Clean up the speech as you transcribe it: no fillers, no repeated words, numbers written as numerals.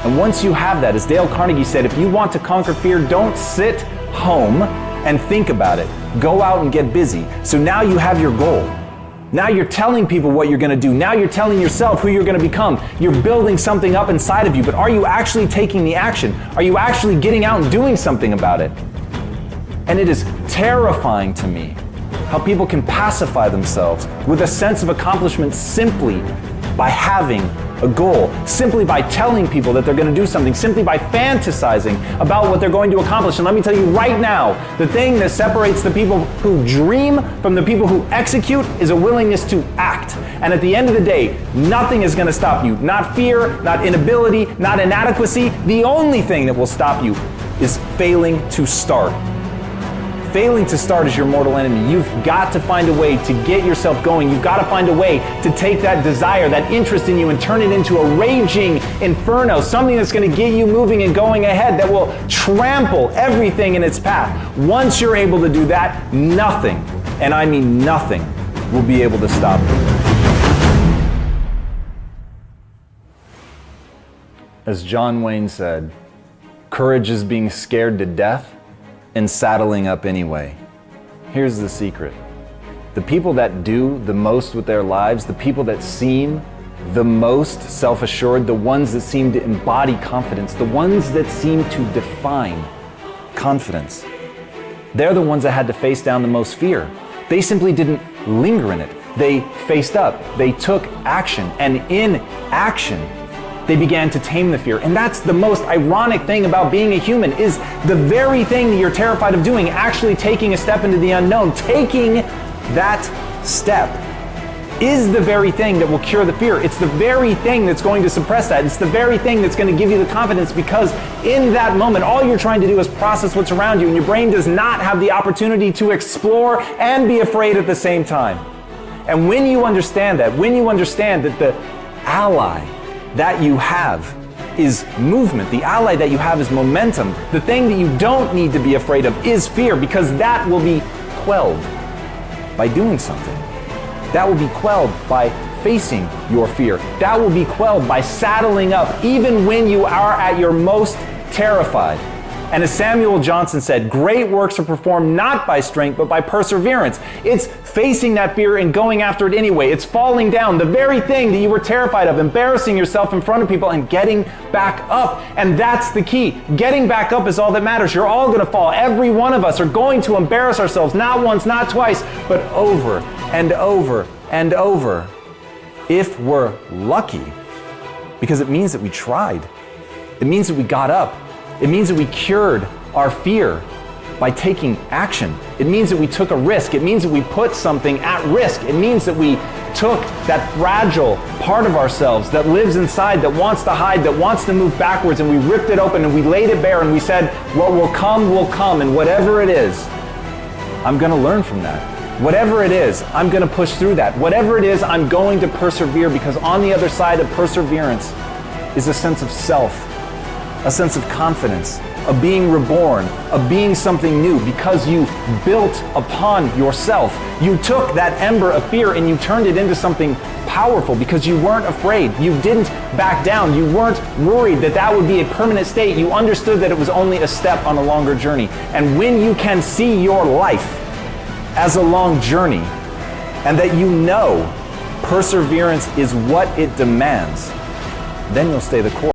And once you have that, as Dale Carnegie said, if you want to conquer fear, don't sit home and think about it. Go out and get busy. So now you have your goal. Now you're telling people what you're going to do. Now you're telling yourself who you're going to become. You're building something up inside of you, but are you actually taking the action? Are you actually getting out and doing something about it? And it is terrifying to me how people can pacify themselves with a sense of accomplishment simply by having a goal, simply by telling people that they're going to do something, simply by fantasizing about what they're going to accomplish. And let me tell you right now, the thing that separates the people who dream from the people who execute is a willingness to act. And at the end of the day, nothing is going to stop you. Not fear, not inability, not inadequacy. The only thing that will stop you is failing to start. Failing to start is your mortal enemy. You've got to find a way to get yourself going. You've got to find a way to take that desire, that interest in you, and turn it into a raging inferno, something that's going to get you moving and going ahead, that will trample everything in its path. Once you're able to do that, nothing, and I mean nothing, will be able to stop you. As John Wayne said, courage is being scared to death and saddling up anyway. Here's the secret. The people that do the most with their lives, the people that seem the most self-assured, the ones that seem to embody confidence, the ones that seem to define confidence, they're the ones that had to face down the most fear. They simply didn't linger in it. They faced up. They took action. And in action, they began to tame the fear. And that's the most ironic thing about being a human, is the very thing that you're terrified of doing, actually taking a step into the unknown, taking that step is the very thing that will cure the fear. It's the very thing that's going to suppress that. It's the very thing that's going to give you the confidence, because in that moment, all you're trying to do is process what's around you, and your brain does not have the opportunity to explore and be afraid at the same time. And when you understand that, when you understand that the ally that you have is movement, the ally that you have is momentum, the thing that you don't need to be afraid of is fear, because that will be quelled by doing something. That will be quelled by facing your fear. That will be quelled by saddling up even when you are at your most terrified. And as Samuel Johnson said, great works are performed not by strength, but by perseverance. It's facing that fear and going after it anyway. It's falling down, the very thing that you were terrified of, embarrassing yourself in front of people, and getting back up. And that's the key. Getting back up is all that matters. You're all going to fall. Every one of us are going to embarrass ourselves, not once, not twice, but over and over and over, if we're lucky, because it means that we tried. It means that we got up. It means that we cured our fear by taking action. It means that we took a risk. It means that we put something at risk. It means that we took that fragile part of ourselves that lives inside, that wants to hide, that wants to move backwards, and we ripped it open and we laid it bare and we said, what will come, and whatever it is, I'm going to learn from that. Whatever it is, I'm going to push through that. Whatever it is, I'm going to persevere, because on the other side of perseverance is a sense of self, a sense of confidence, of being reborn, of being something new, because you built upon yourself. You took that ember of fear and you turned it into something powerful, because you weren't afraid. You didn't back down. You weren't worried that that would be a permanent state. You understood that it was only a step on a longer journey. And when you can see your life as a long journey, and that you know perseverance is what it demands, then you'll stay the course.